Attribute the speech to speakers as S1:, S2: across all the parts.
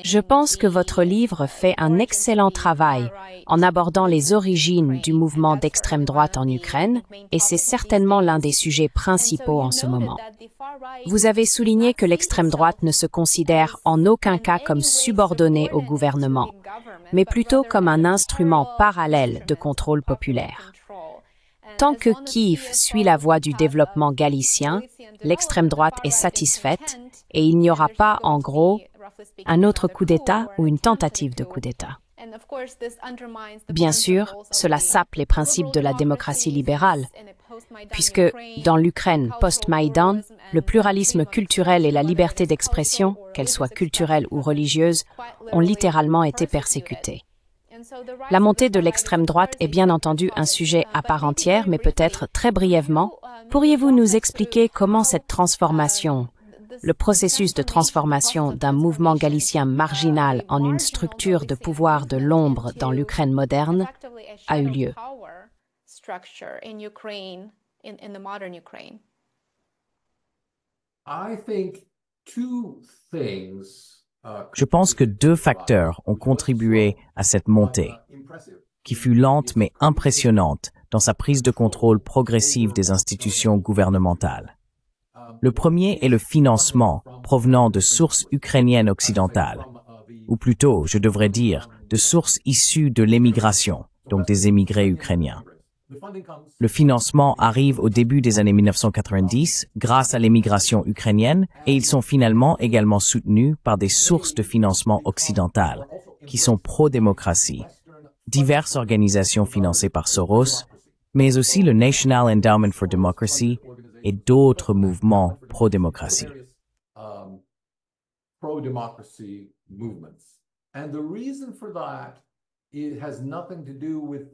S1: Je pense que votre livre fait un excellent travail en abordant les origines du mouvement d'extrême droite en Ukraine, et c'est certainement l'un des sujets principaux en ce moment. Vous avez souligné que l'extrême droite ne se considère en aucun cas comme subordonnée au gouvernement, mais plutôt comme un instrument parallèle de contrôle populaire. Tant que Kiev suit la voie du développement galicien, l'extrême droite est satisfaite et il n'y aura pas, en gros, un autre coup d'État ou une tentative de coup d'État. Bien sûr, cela sape les principes de la démocratie libérale, puisque, dans l'Ukraine post-Maïdan, le pluralisme culturel et la liberté d'expression, qu'elle soit culturelle ou religieuse, ont littéralement été persécutés. La montée de l'extrême droite est bien entendu un sujet à part entière, mais peut-être très brièvement, pourriez-vous nous expliquer comment cette transformation, le processus de transformation d'un mouvement galicien marginal en une structure de pouvoir de l'ombre dans l'Ukraine moderne, a eu lieu?
S2: Je pense que deux facteurs ont contribué à cette montée, qui fut lente mais impressionnante dans sa prise de contrôle progressive des institutions gouvernementales. Le premier est le financement provenant de sources ukrainiennes occidentales, ou plutôt, je devrais dire, de sources issues de l'émigration, donc des émigrés ukrainiens. Le financement arrive au début des années 1990 grâce à l'émigration ukrainienne et ils sont finalement également soutenus par des sources de financement occidentales qui sont pro-démocratie, diverses organisations financées par Soros, mais aussi le National Endowment for Democracy et d'autres mouvements pro-démocratie.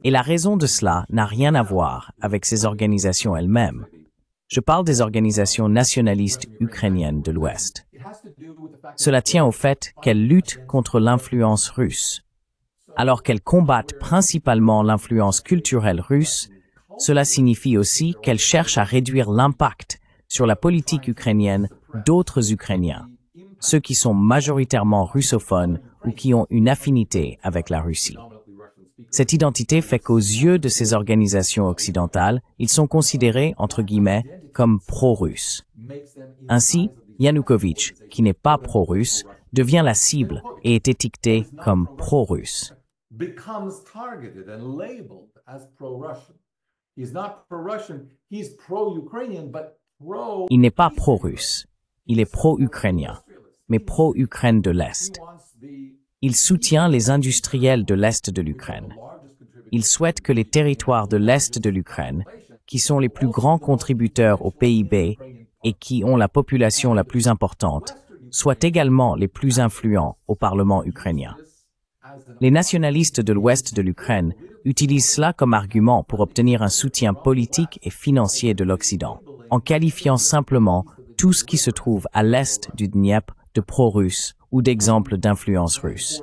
S2: Et la raison de cela n'a rien à voir avec ces organisations elles-mêmes. Je parle des organisations nationalistes ukrainiennes de l'Ouest. Cela tient au fait qu'elles luttent contre l'influence russe. Alors qu'elles combattent principalement l'influence culturelle russe, cela signifie aussi qu'elles cherchent à réduire l'impact sur la politique ukrainienne d'autres Ukrainiens, ceux qui sont majoritairement russophones ou qui ont une affinité avec la Russie. Cette identité fait qu'aux yeux de ces organisations occidentales, ils sont considérés, entre guillemets, comme pro-russes. Ainsi, Yanukovych, qui n'est pas pro-russe, devient la cible et est étiqueté comme pro-russe. Il n'est pas pro-russe, il est pro-ukrainien, mais pro-Ukraine de l'Est. Il soutient les industriels de l'Est de l'Ukraine. Il souhaite que les territoires de l'Est de l'Ukraine, qui sont les plus grands contributeurs au PIB et qui ont la population la plus importante, soient également les plus influents au Parlement ukrainien. Les nationalistes de l'Ouest de l'Ukraine utilisent cela comme argument pour obtenir un soutien politique et financier de l'Occident, en qualifiant simplement tout ce qui se trouve à l'Est du Dniepr de pro-russe ou d'exemples d'influence russe.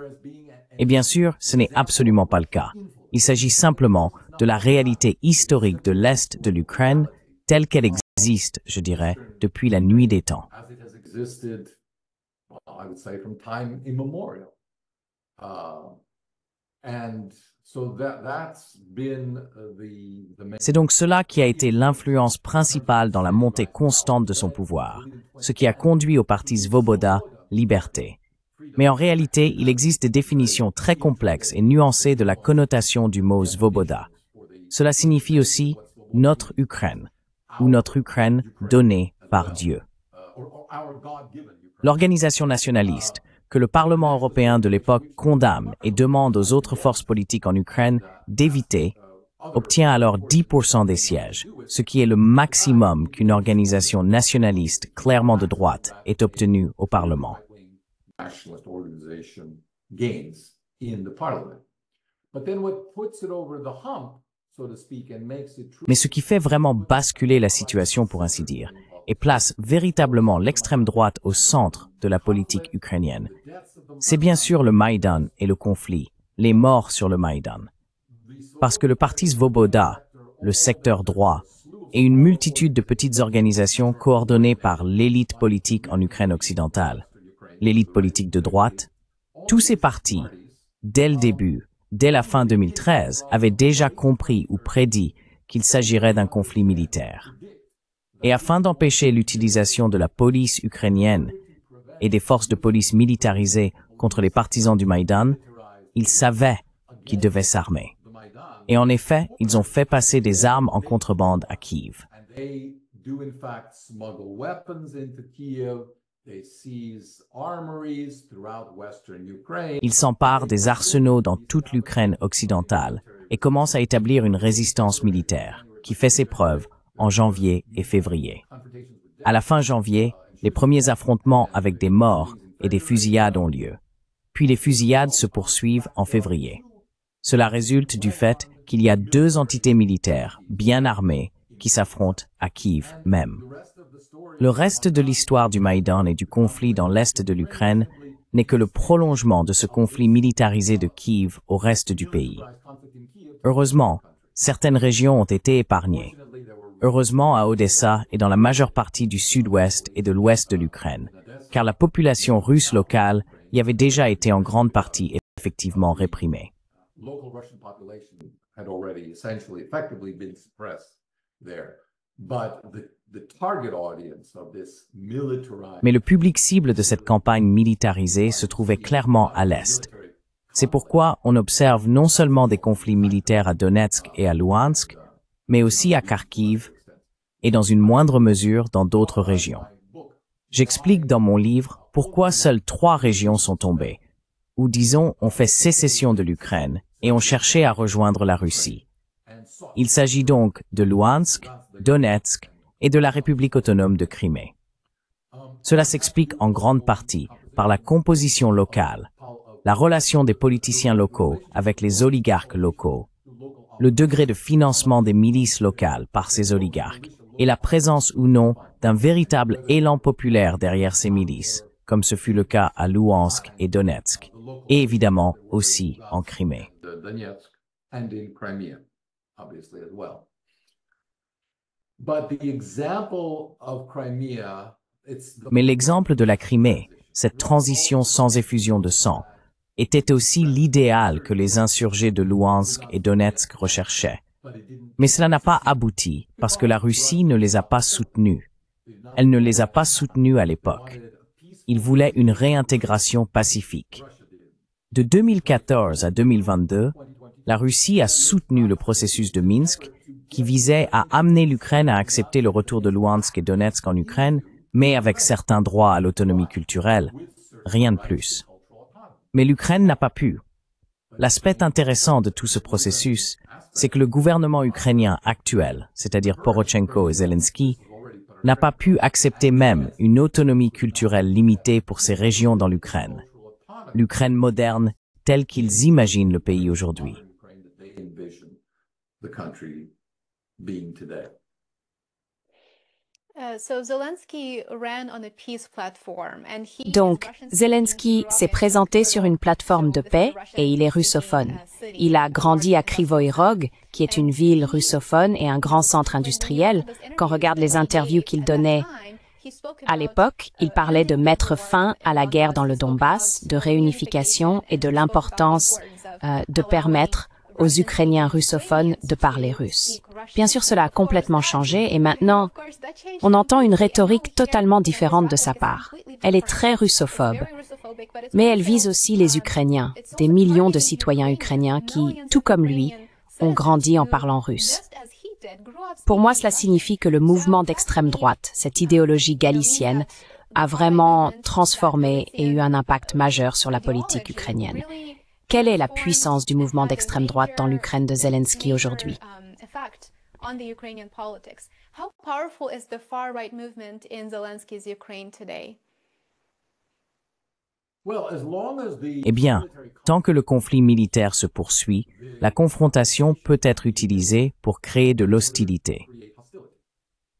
S2: Et bien sûr, ce n'est absolument pas le cas. Il s'agit simplement de la réalité historique de l'Est de l'Ukraine telle qu'elle existe, je dirais, depuis la nuit des temps. C'est donc cela qui a été l'influence principale dans la montée constante de son pouvoir, ce qui a conduit au parti Svoboda, Liberté. Mais en réalité, il existe des définitions très complexes et nuancées de la connotation du mot Svoboda. Cela signifie aussi « notre Ukraine » ou « notre Ukraine donnée par Dieu ». L'organisation nationaliste, que le Parlement européen de l'époque condamne et demande aux autres forces politiques en Ukraine d'éviter, obtient alors 10% des sièges, ce qui est le maximum qu'une organisation nationaliste clairement de droite ait obtenu au Parlement. Mais ce qui fait vraiment basculer la situation, pour ainsi dire, et place véritablement l'extrême droite au centre de la politique ukrainienne, c'est bien sûr le Maïdan et le conflit, les morts sur le Maïdan. Parce que le parti Svoboda, le secteur droit, et une multitude de petites organisations coordonnées par l'élite politique en Ukraine occidentale, l'élite politique de droite. Tous ces partis, dès le début, dès la fin 2013, avaient déjà compris ou prédit qu'il s'agirait d'un conflit militaire. Et afin d'empêcher l'utilisation de la police ukrainienne et des forces de police militarisées contre les partisans du Maïdan, ils savaient qu'ils devaient s'armer. Et en effet, ils ont fait passer des armes en contrebande à Kiev. Ils s'emparent des arsenaux dans toute l'Ukraine occidentale et commencent à établir une résistance militaire qui fait ses preuves en janvier et février. À la fin janvier, les premiers affrontements avec des morts et des fusillades ont lieu. Puis les fusillades se poursuivent en février. Cela résulte du fait qu'il y a deux entités militaires bien armées qui s'affrontent à Kiev même. Le reste de l'histoire du Maïdan et du conflit dans l'est de l'Ukraine n'est que le prolongement de ce conflit militarisé de Kiev au reste du pays. Heureusement, certaines régions ont été épargnées. Heureusement à Odessa et dans la majeure partie du sud-ouest et de l'ouest de l'Ukraine, car la population russe locale y avait déjà été en grande partie effectivement réprimée. Mais le public cible de cette campagne militarisée se trouvait clairement à l'est. C'est pourquoi on observe non seulement des conflits militaires à Donetsk et à Louhansk, mais aussi à Kharkiv et dans une moindre mesure dans d'autres régions. J'explique dans mon livre pourquoi seules 3 régions sont tombées, ou disons ont fait sécession de l'Ukraine et ont cherché à rejoindre la Russie. Il s'agit donc de Louhansk, Donetsk et de la République autonome de Crimée. Cela s'explique en grande partie par la composition locale, la relation des politiciens locaux avec les oligarques locaux, le degré de financement des milices locales par ces oligarques et la présence ou non d'un véritable élan populaire derrière ces milices, comme ce fut le cas à Louhansk et Donetsk, et évidemment aussi en Crimée. Mais l'exemple de la Crimée, cette transition sans effusion de sang, était aussi l'idéal que les insurgés de Louhansk et Donetsk recherchaient. Mais cela n'a pas abouti parce que la Russie ne les a pas soutenus. Elle ne les a pas soutenus à l'époque. Ils voulaient une réintégration pacifique. De 2014 à 2022, la Russie a soutenu le processus de Minsk qui visait à amener l'Ukraine à accepter le retour de Louhansk et Donetsk en Ukraine, mais avec certains droits à l'autonomie culturelle, rien de plus. Mais l'Ukraine n'a pas pu. L'aspect intéressant de tout ce processus, c'est que le gouvernement ukrainien actuel, c'est-à-dire Porochenko et Zelensky, n'a pas pu accepter même une autonomie culturelle limitée pour ces régions dans l'Ukraine. L'Ukraine moderne telle qu'ils imaginent le pays aujourd'hui.
S1: Donc, Zelensky s'est présenté sur une plateforme de paix et il est russophone. Il a grandi à Kryvyi Rog, qui est une ville russophone et un grand centre industriel. Quand on regarde les interviews qu'il donnait à l'époque, il parlait de mettre fin à la guerre dans le Donbass, de réunification et de l'importance de permettre aux Ukrainiens russophones de parler russe. Bien sûr, cela a complètement changé et maintenant, on entend une rhétorique totalement différente de sa part. Elle est très russophobe, mais elle vise aussi les Ukrainiens, des millions de citoyens ukrainiens qui, tout comme lui, ont grandi en parlant russe. Pour moi, cela signifie que le mouvement d'extrême droite, cette idéologie galicienne, a vraiment transformé et eu un impact majeur sur la politique ukrainienne. Quelle est la puissance du mouvement d'extrême droite dans l'Ukraine de Zelensky aujourd'hui?
S2: Eh bien, tant que le conflit militaire se poursuit, la confrontation peut être utilisée pour créer de l'hostilité.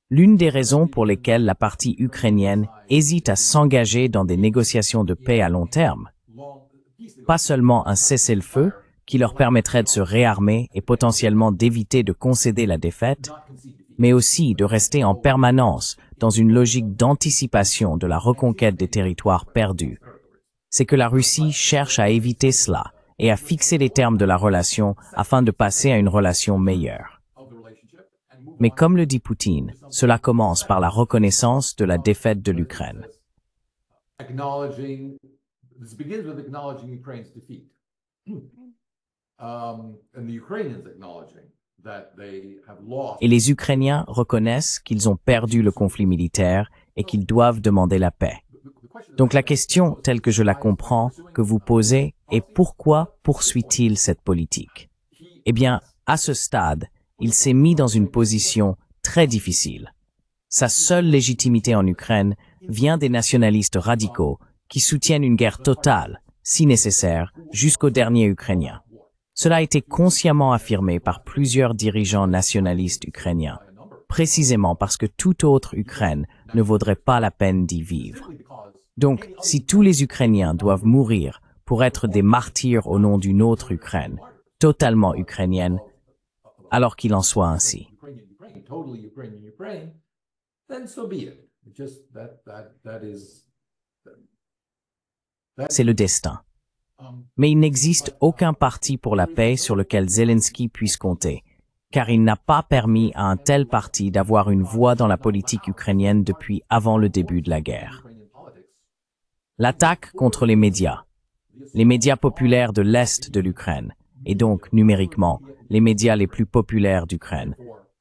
S2: L'une des raisons pour lesquelles la partie ukrainienne hésite à s'engager dans des négociations de paix à long terme, pas seulement un cessez-le-feu qui leur permettrait de se réarmer et potentiellement d'éviter de concéder la défaite, mais aussi de rester en permanence dans une logique d'anticipation de la reconquête des territoires perdus. C'est que la Russie cherche à éviter cela et à fixer les termes de la relation afin de passer à une relation meilleure. Mais comme le dit Poutine, cela commence par la reconnaissance de la défaite de l'Ukraine. Et les Ukrainiens reconnaissent qu'ils ont perdu le conflit militaire et qu'ils doivent demander la paix. Donc la question, telle que je la comprends, que vous posez, est pourquoi poursuit-il cette politique? Eh bien, à ce stade, il s'est mis dans une position très difficile. Sa seule légitimité en Ukraine vient des nationalistes radicaux qui soutiennent une guerre totale, si nécessaire, jusqu'au dernier Ukrainien. Cela a été consciemment affirmé par plusieurs dirigeants nationalistes ukrainiens, précisément parce que toute autre Ukraine ne vaudrait pas la peine d'y vivre. Donc, si tous les Ukrainiens doivent mourir pour être des martyrs au nom d'une autre Ukraine, totalement ukrainienne, alors qu'il en soit ainsi. C'est le destin. Mais il n'existe aucun parti pour la paix sur lequel Zelensky puisse compter, car il n'a pas permis à un tel parti d'avoir une voix dans la politique ukrainienne depuis avant le début de la guerre. L'attaque contre les médias populaires de l'Est de l'Ukraine, et donc numériquement les médias les plus populaires d'Ukraine,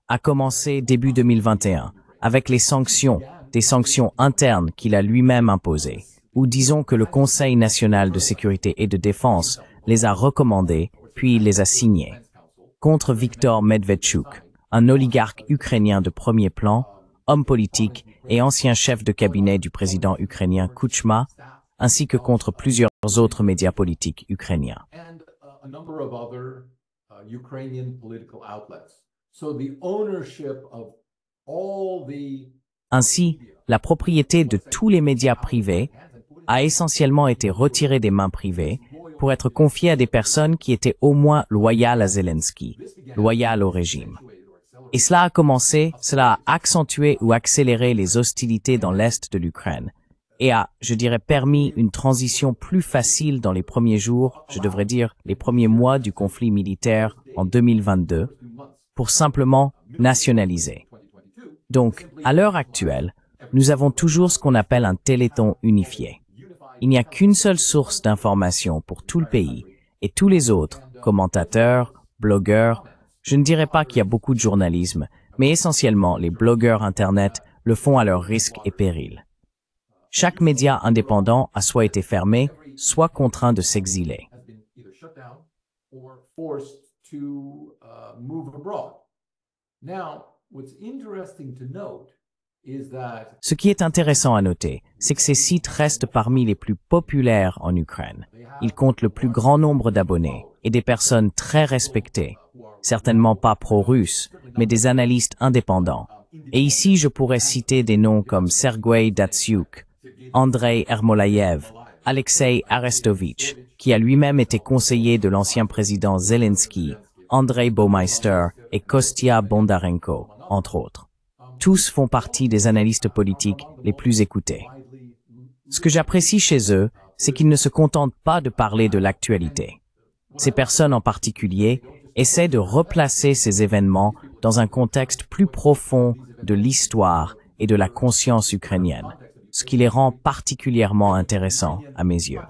S2: a commencé début 2021 avec des sanctions internes qu'il a lui-même imposées, ou disons que le Conseil national de sécurité et de défense les a recommandées, puis il les a signées, contre Viktor Medvedchuk, un oligarque ukrainien de premier plan, homme politique et ancien chef de cabinet du président ukrainien Kuchma, ainsi que contre plusieurs autres médias politiques ukrainiens. Ainsi, la propriété de tous les médias privés a essentiellement été retirée des mains privées pour être confiée à des personnes qui étaient au moins loyales à Zelensky, loyales au régime. Et cela a accentué ou accéléré les hostilités dans l'Est de l'Ukraine et a, je dirais, permis une transition plus facile dans les premiers jours, je devrais dire les premiers mois du conflit militaire en 2022, pour simplement nationaliser. Donc, à l'heure actuelle, nous avons toujours ce qu'on appelle un téléthon unifié. Il n'y a qu'une seule source d'information pour tout le pays, et tous les autres, commentateurs, blogueurs, je ne dirais pas qu'il y a beaucoup de journalisme, mais essentiellement les blogueurs Internet le font à leur risque et péril. Chaque média indépendant a soit été fermé, soit contraint de s'exiler. Ce qui est intéressant à noter, c'est que ces sites restent parmi les plus populaires en Ukraine. Ils comptent le plus grand nombre d'abonnés et des personnes très respectées, certainement pas pro-russes, mais des analystes indépendants. Et ici, je pourrais citer des noms comme Sergueï Datsyuk, Andrei Ermolayev, Alexei Arestovitch, qui a lui-même été conseiller de l'ancien président Zelensky, Andrei Baumeister et Kostya Bondarenko, entre autres. Tous font partie des analystes politiques les plus écoutés. Ce que j'apprécie chez eux, c'est qu'ils ne se contentent pas de parler de l'actualité. Ces personnes en particulier essaient de replacer ces événements dans un contexte plus profond de l'histoire et de la conscience ukrainienne, ce qui les rend particulièrement intéressants à mes yeux.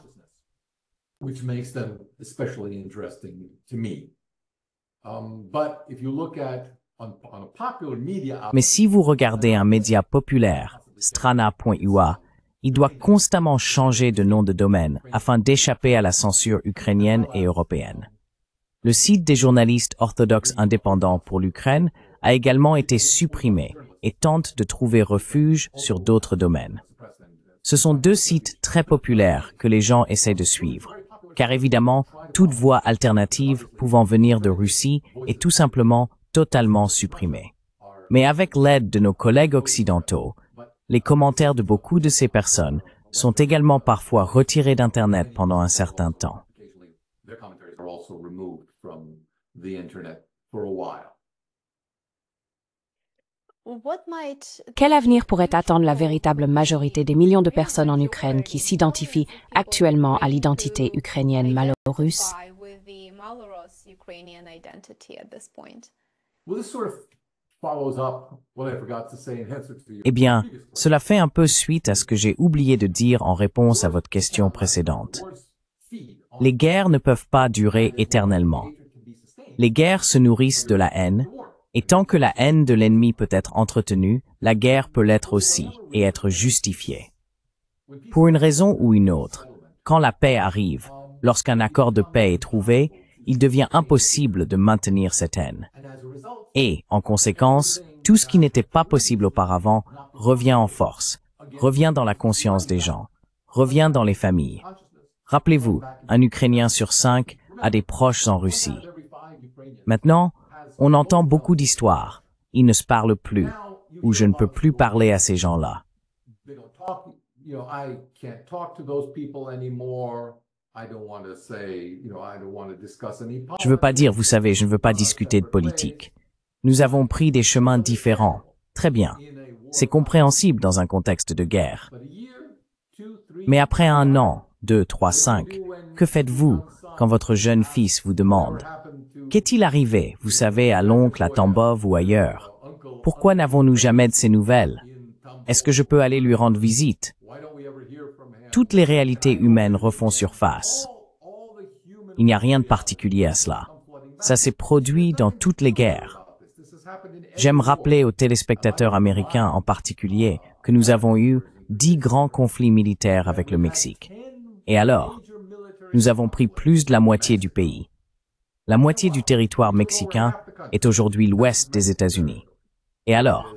S2: Mais si vous regardez un média populaire, Strana.ua, il doit constamment changer de nom de domaine afin d'échapper à la censure ukrainienne et européenne. Le site des journalistes orthodoxes indépendants pour l'Ukraine a également été supprimé et tente de trouver refuge sur d'autres domaines. Ce sont deux sites très populaires que les gens essaient de suivre, car évidemment, toute voix alternative pouvant venir de Russie est tout simplement totalement supprimée. Mais avec l'aide de nos collègues occidentaux, les commentaires de beaucoup de ces personnes sont également parfois retirés d'Internet pendant un certain temps.
S1: Quel avenir pourrait attendre la véritable majorité des millions de personnes en Ukraine qui s'identifient actuellement à l'identité ukrainienne malo-russe?
S2: Eh bien, cela fait un peu suite à ce que j'ai oublié de dire en réponse à votre question précédente. Les guerres ne peuvent pas durer éternellement. Les guerres se nourrissent de la haine, et tant que la haine de l'ennemi peut être entretenue, la guerre peut l'être aussi et être justifiée. Pour une raison ou une autre, quand la paix arrive, lorsqu'un accord de paix est trouvé, il devient impossible de maintenir cette haine. Et, en conséquence, tout ce qui n'était pas possible auparavant revient en force, revient dans la conscience des gens, revient dans les familles. Rappelez-vous, un Ukrainien sur 5 a des proches en Russie. Maintenant, on entend beaucoup d'histoires. Ils ne se parlent plus, ou je ne peux plus parler à ces gens-là. Je ne veux pas dire, vous savez, je ne veux pas discuter de politique. Nous avons pris des chemins différents. Très bien. C'est compréhensible dans un contexte de guerre. Mais après 1 an, 2, 3, 5, que faites-vous quand votre jeune fils vous demande « Qu'est-il arrivé, vous savez, à l'oncle, à Tambov ou ailleurs? Pourquoi n'avons-nous jamais de ces nouvelles? Est-ce que je peux aller lui rendre visite ?» Toutes les réalités humaines refont surface. Il n'y a rien de particulier à cela. Ça s'est produit dans toutes les guerres. J'aime rappeler aux téléspectateurs américains en particulier que nous avons eu 10 grands conflits militaires avec le Mexique. Et alors, nous avons pris plus de la moitié du pays. La moitié du territoire mexicain est aujourd'hui l'ouest des États-Unis. Et alors?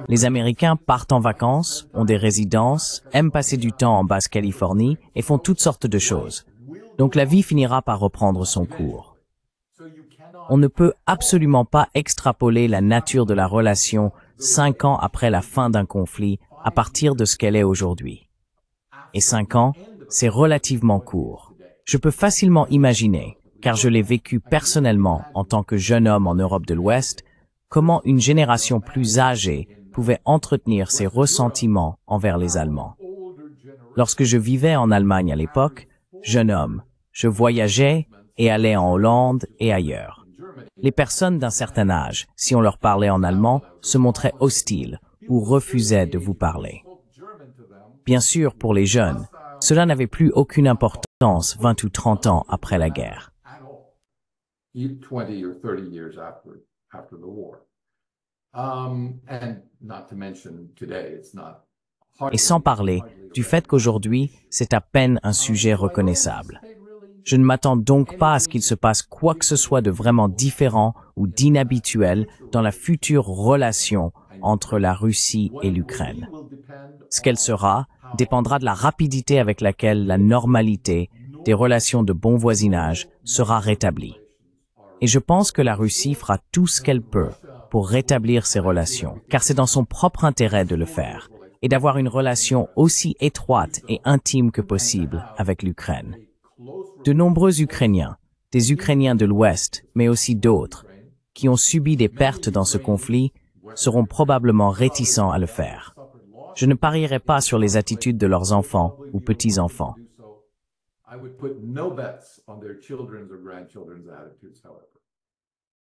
S2: Les Américains partent en vacances, ont des résidences, aiment passer du temps en Basse-Californie et font toutes sortes de choses. Donc la vie finira par reprendre son cours. On ne peut absolument pas extrapoler la nature de la relation 5 ans après la fin d'un conflit à partir de ce qu'elle est aujourd'hui. Et 5 ans, c'est relativement court. Je peux facilement imaginer, car je l'ai vécu personnellement en tant que jeune homme en Europe de l'Ouest, comment une génération plus âgée pouvait entretenir ses ressentiments envers les Allemands. Lorsque je vivais en Allemagne à l'époque, jeune homme, je voyageais et allais en Hollande et ailleurs. Les personnes d'un certain âge, si on leur parlait en allemand, se montraient hostiles ou refusaient de vous parler. Bien sûr, pour les jeunes, cela n'avait plus aucune importance 20 ou 30 ans après la guerre. Et sans parler du fait qu'aujourd'hui, c'est à peine un sujet reconnaissable. Je ne m'attends donc pas à ce qu'il se passe quoi que ce soit de vraiment différent ou d'inhabituel dans la future relation entre la Russie et l'Ukraine. Ce qu'elle sera dépendra de la rapidité avec laquelle la normalité des relations de bon voisinage sera rétablie. Et je pense que la Russie fera tout ce qu'elle peut pour rétablir ces relations, car c'est dans son propre intérêt de le faire, et d'avoir une relation aussi étroite et intime que possible avec l'Ukraine. De nombreux Ukrainiens, des Ukrainiens de l'Ouest, mais aussi d'autres, qui ont subi des pertes dans ce conflit, seront probablement réticents à le faire. Je ne parierai pas sur les attitudes de leurs enfants ou petits-enfants.